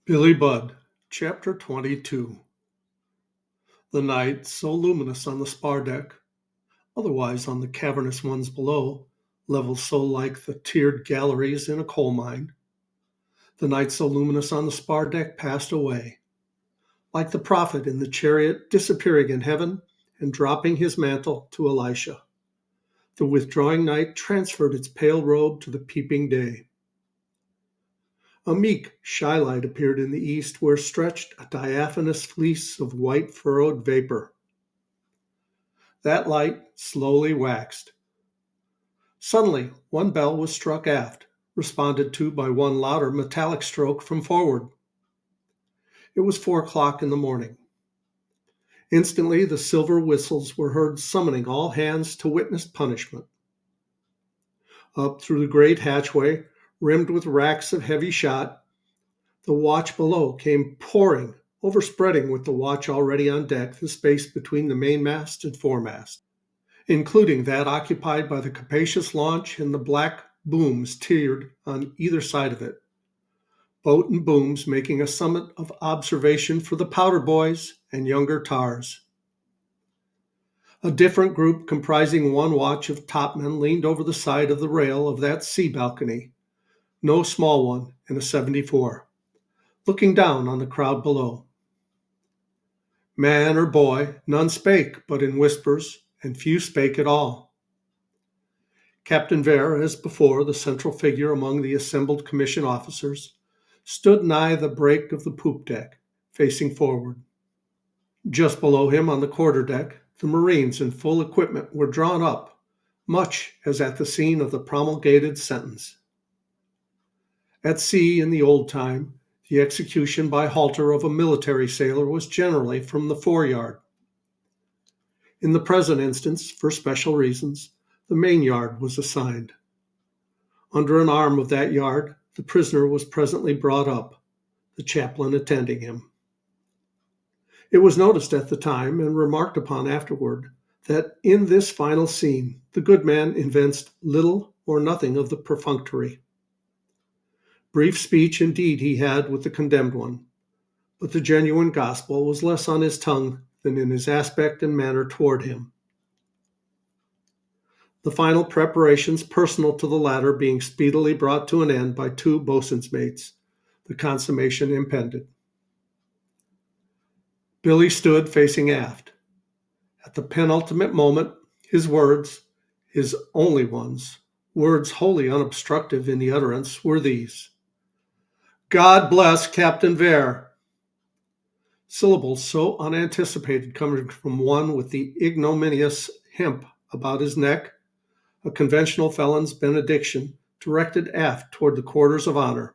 Billy Budd, Chapter 22. The night, so luminous on the spar deck, otherwise on the cavernous ones below, levels so like the tiered galleries in a coal mine. The night so luminous on the spar deck passed away, like the prophet in the chariot disappearing in heaven and dropping his mantle to Elisha. The withdrawing night transferred its pale robe to the peeping day. A meek shy light appeared in the east, where stretched a diaphanous fleece of white furrowed vapor. That light slowly waxed. Suddenly, one bell was struck aft, responded to by one louder metallic stroke from forward. It was 4 o'clock in the morning. Instantly, the silver whistles were heard summoning all hands to witness punishment. Up through the great hatchway, rimmed with racks of heavy shot, the watch below came pouring, overspreading with the watch already on deck the space between the mainmast and foremast, including that occupied by the capacious launch and the black booms tiered on either side of it. Boat and booms making a summit of observation for the powder boys and younger tars. A different group comprising one watch of topmen leaned over the side of the rail of that sea balcony, no small one in a 74, looking down on the crowd below. Man or boy, none spake but in whispers, and few spake at all. Captain Vere, as before, the central figure among the assembled commission officers, stood nigh the break of the poop deck, facing forward. Just below him on the quarter-deck, the marines in full equipment were drawn up, much as at the scene of the promulgated sentence. At sea in the old time, the execution by halter of a military sailor was generally from the foreyard. In the present instance, for special reasons, the main yard was assigned. Under an arm of that yard, the prisoner was presently brought up, the chaplain attending him. It was noticed at the time, and remarked upon afterward, that in this final scene the good man evinced little or nothing of the perfunctory. Brief speech indeed he had with the condemned one, but the genuine gospel was less on his tongue than in his aspect and manner toward him. The final preparations personal to the latter being speedily brought to an end by two boatswain's mates, the consummation impended. Billy stood facing aft. At the penultimate moment, his words, his only ones, words wholly unobstructive in the utterance, were these: "God bless Captain Vere." Syllables so unanticipated coming from one with the ignominious hemp about his neck, a conventional felon's benediction, directed aft toward the quarters of honor.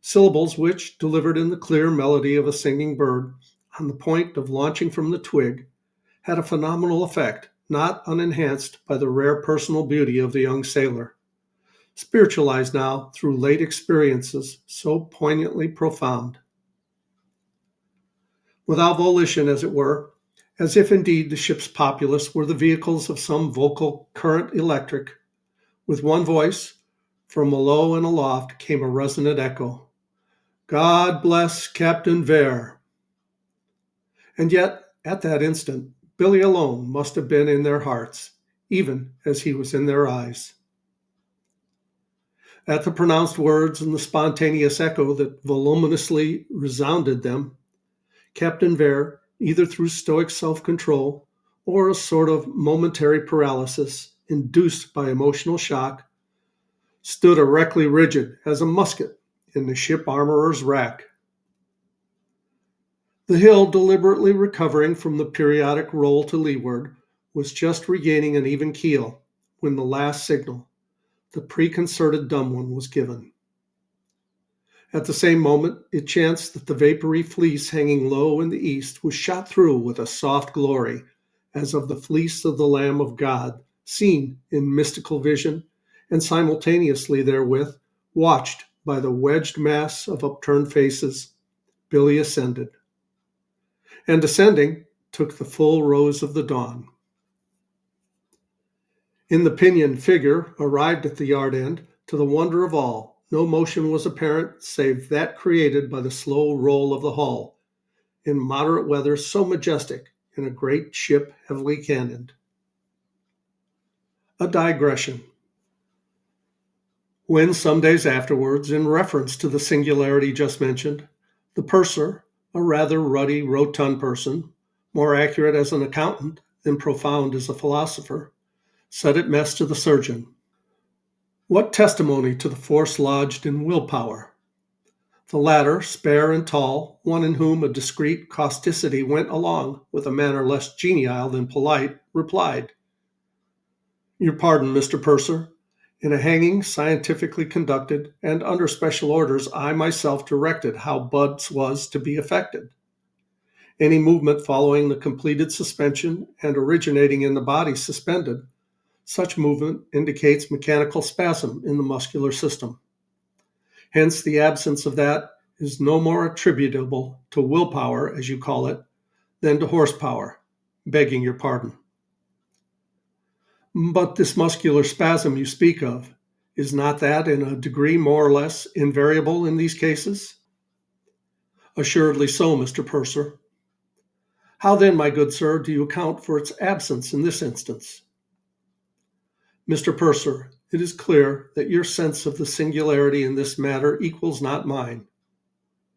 Syllables which, delivered in the clear melody of a singing bird, on the point of launching from the twig, had a phenomenal effect, not unenhanced by the rare personal beauty of the young sailor, spiritualized now through late experiences so poignantly profound. Without volition, as it were, as if indeed the ship's populace were the vehicles of some vocal current electric, with one voice, from below and aloft came a resonant echo: "God bless Captain Vere." And yet, at that instant, Billy alone must have been in their hearts, even as he was in their eyes. At the pronounced words and the spontaneous echo that voluminously resounded them, Captain Vere, either through stoic self-control or a sort of momentary paralysis induced by emotional shock, stood erectly rigid as a musket in the ship armorer's rack. The hill, deliberately recovering from the periodic roll to leeward, was just regaining an even keel when the last signal, the preconcerted dumb one, was given. At the same moment, it chanced that the vapory fleece hanging low in the east was shot through with a soft glory, as of the fleece of the Lamb of God, seen in mystical vision, and simultaneously therewith, watched by the wedged mass of upturned faces, Billy ascended. And descending, took the full rose of the dawn. In the pinioned figure, arrived at the yard end, to the wonder of all, no motion was apparent save that created by the slow roll of the hull, in moderate weather so majestic in a great ship heavily cannoned. A digression. When some days afterwards, in reference to the singularity just mentioned, the purser, a rather ruddy, rotund person, more accurate as an accountant than profound as a philosopher, said at mess to the surgeon, "What testimony to the force lodged in willpower?" The latter, spare and tall, one in whom a discreet causticity went along with a manner less genial than polite, replied, "Your pardon, Mr. Purser. In a hanging scientifically conducted and under special orders, I myself directed how Bud's was to be effected. Any movement following the completed suspension and originating in the body suspended, such movement indicates mechanical spasm in the muscular system. Hence, the absence of that is no more attributable to willpower, as you call it, than to horsepower, begging your pardon. But this muscular spasm you speak of, is not that in a degree more or less invariable in these cases?" "Assuredly so, Mr. Purser." "How then, my good sir, do you account for its absence in this instance?" "Mr. Purser, it is clear that your sense of the singularity in this matter equals not mine.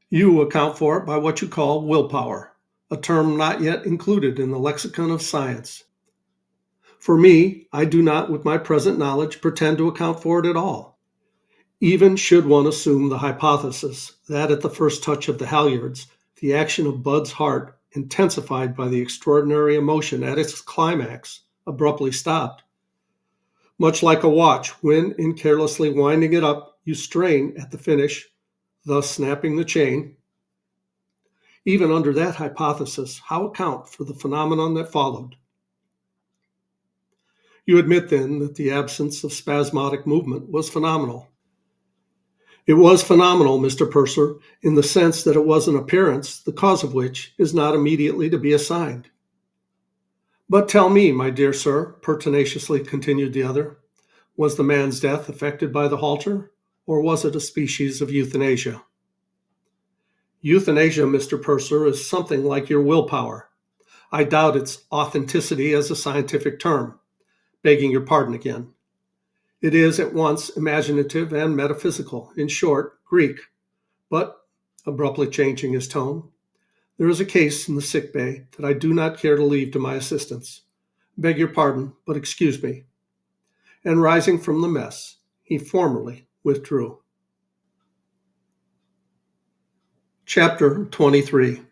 You account for it by what you call willpower, a term not yet included in the lexicon of science. For me, I do not with my present knowledge pretend to account for it at all. Even should one assume the hypothesis that at the first touch of the halyards, the action of Bud's heart, intensified by the extraordinary emotion at its climax, abruptly stopped, much like a watch when, in carelessly winding it up, you strain at the finish, thus snapping the chain. Even under that hypothesis, how account for the phenomenon that followed? You admit, then, that the absence of spasmodic movement was phenomenal." "It was phenomenal, Mr. Purser, in the sense that it was an appearance, the cause of which is not immediately to be assigned." "But tell me, my dear sir," pertinaciously continued the other, "was the man's death effected by the halter, or was it a species of euthanasia?" "Euthanasia, Mr. Purser, is something like your willpower. I doubt its authenticity as a scientific term, begging your pardon again. It is at once imaginative and metaphysical, in short, Greek. But," abruptly changing his tone, "there is a case in the sick bay that I do not care to leave to my assistants. Beg your pardon, but excuse me." And rising from the mess, he formally withdrew. Chapter 23.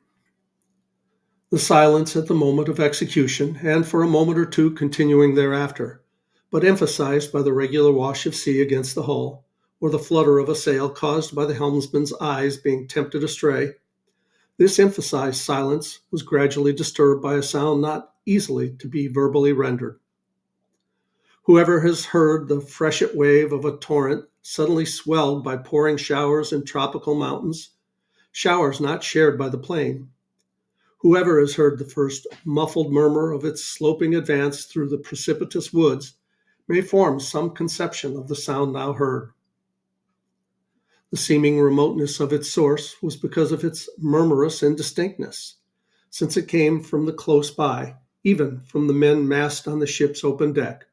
The silence at the moment of execution, and for a moment or two continuing thereafter, but emphasized by the regular wash of sea against the hull, or the flutter of a sail caused by the helmsman's eyes being tempted astray, this emphasized silence was gradually disturbed by a sound not easily to be verbally rendered. Whoever has heard the freshet wave of a torrent suddenly swelled by pouring showers in tropical mountains, showers not shared by the plain, whoever has heard the first muffled murmur of its sloping advance through the precipitous woods may form some conception of the sound now heard. The seeming remoteness of its source was because of its murmurous indistinctness, since it came from the close by, even from the men massed on the ship's open deck.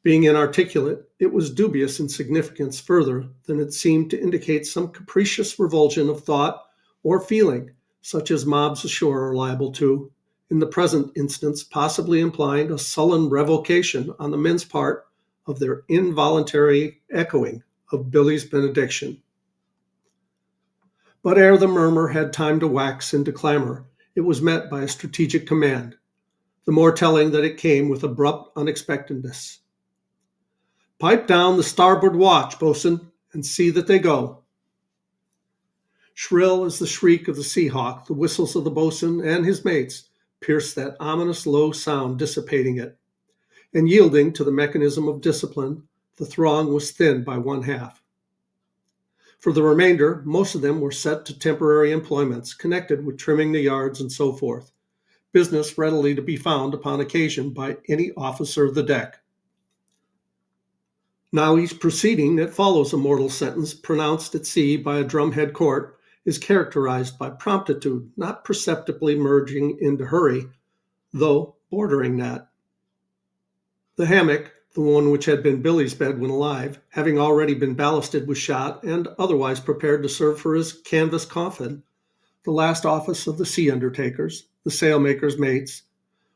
Being inarticulate, it was dubious in significance further than it seemed to indicate some capricious revulsion of thought or feeling, such as mobs ashore are liable to, in the present instance possibly implying a sullen revocation on the men's part of their involuntary echoing of Billy's benediction. But ere the murmur had time to wax into clamor, it was met by a strategic command, the more telling that it came with abrupt unexpectedness. "Pipe down the starboard watch, boatswain, and see that they go." Shrill as the shriek of the sea hawk, the whistles of the boatswain and his mates pierced that ominous low sound, dissipating it. And yielding to the mechanism of discipline, the throng was thinned by one half. For the remainder, most of them were set to temporary employments connected with trimming the yards and so forth, business readily to be found upon occasion by any officer of the deck. Now each proceeding that follows a mortal sentence pronounced at sea by a drumhead court is characterized by promptitude, not perceptibly merging into hurry, though bordering that. The hammock, the one which had been Billy's bed when alive, having already been ballasted with shot and otherwise prepared to serve for his canvas coffin, the last office of the sea undertakers, the sailmakers' mates,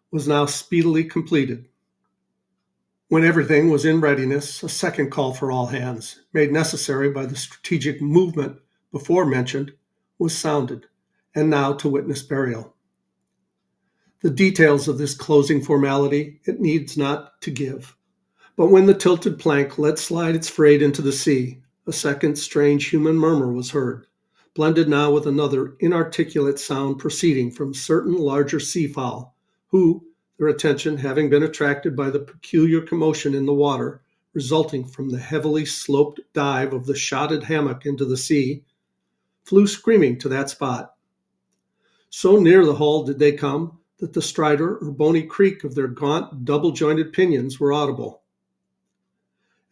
was now speedily completed. When everything was in readiness, a second call for all hands, made necessary by the strategic movement before mentioned, was sounded, and now to witness burial. The details of this closing formality it needs not to give. But when the tilted plank let slide its freight into the sea, a second strange human murmur was heard, blended now with another inarticulate sound proceeding from certain larger seafowl, who, their attention having been attracted by the peculiar commotion in the water resulting from the heavily sloped dive of the shotted hammock into the sea, flew screaming to that spot. So near the hull did they come that the stridor or bony creak of their gaunt, double-jointed pinions were audible.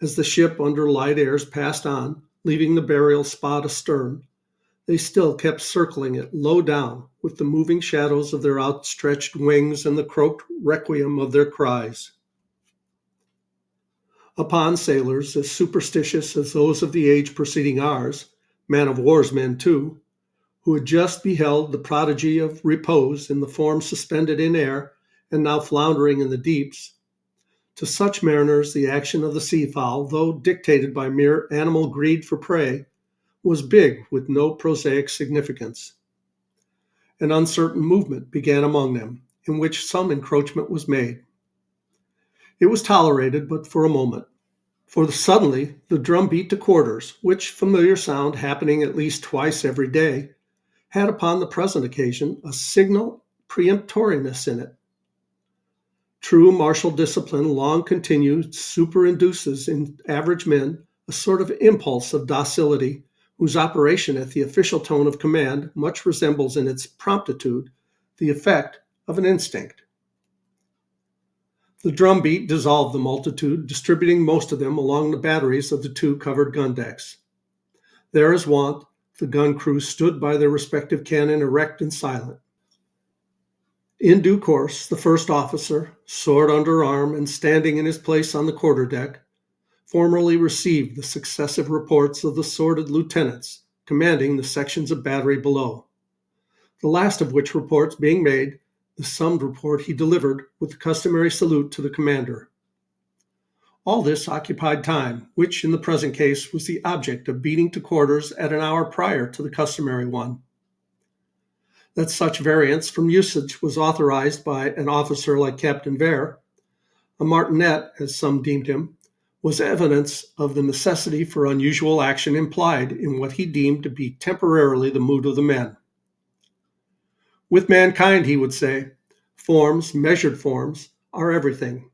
As the ship under light airs passed on, leaving the burial spot astern, they still kept circling it low down with the moving shadows of their outstretched wings and the croaked requiem of their cries. Upon sailors as superstitious as those of the age preceding ours, man-of-war's men too, who had just beheld the prodigy of repose in the form suspended in air and now floundering in the deeps, to such mariners the action of the seafowl, though dictated by mere animal greed for prey, was big with no prosaic significance. An uncertain movement began among them, in which some encroachment was made. It was tolerated but for a moment, for suddenly the drum beat to quarters, which familiar sound happening at least twice every day, had upon the present occasion a signal peremptoriness in it. True martial discipline long continued superinduces in average men a sort of impulse of docility, whose operation at the official tone of command much resembles in its promptitude the effect of an instinct. The drum beat dissolved the multitude, distributing most of them along the batteries of the two covered gun decks. There, as wont, the gun crews stood by their respective cannon erect and silent. In due course, the first officer, sword under arm and standing in his place on the quarter-deck, formally received the successive reports of the sworded lieutenants commanding the sections of battery below. The last of which reports being made, the summed report he delivered with the customary salute to the commander. All this occupied time, which in the present case was the object of beating to quarters at an hour prior to the customary one. That such variance from usage was authorized by an officer like Captain Vere, a martinet as some deemed him, was evidence of the necessity for unusual action implied in what he deemed to be temporarily the mood of the men. With mankind, he would say, forms, measured forms, are everything,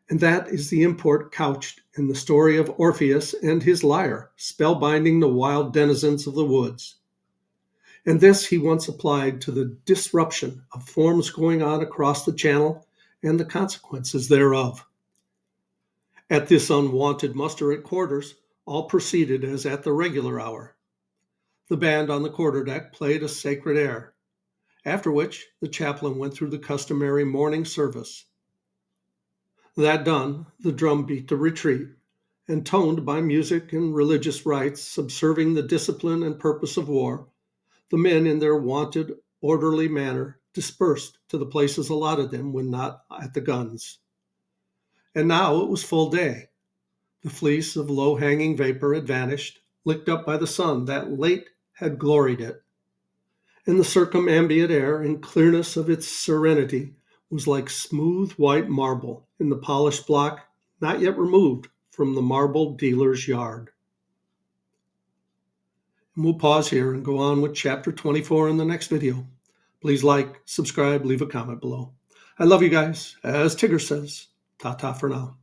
and that is the import couched in the story of Orpheus and his lyre, spellbinding the wild denizens of the woods. And this he once applied to the disruption of forms going on across the channel and the consequences thereof. At this unwonted muster at quarters, all proceeded as at the regular hour. The band on the quarterdeck played a sacred air, after which the chaplain went through the customary morning service. That done, the drum beat to retreat, and toned by music and religious rites subserving the discipline and purpose of war, the men in their wonted orderly manner dispersed to the places allotted them when not at the guns. And now it was full day. The fleece of low-hanging vapor had vanished, licked up by the sun that late had gloried it. And the circumambient air, in clearness of its serenity, was like smooth white marble in the polished block not yet removed from the marble dealer's yard. And we'll pause here and go on with chapter 24 in the next video. Please like, subscribe, leave a comment below. I love you guys. As Tigger says, ta-ta for now.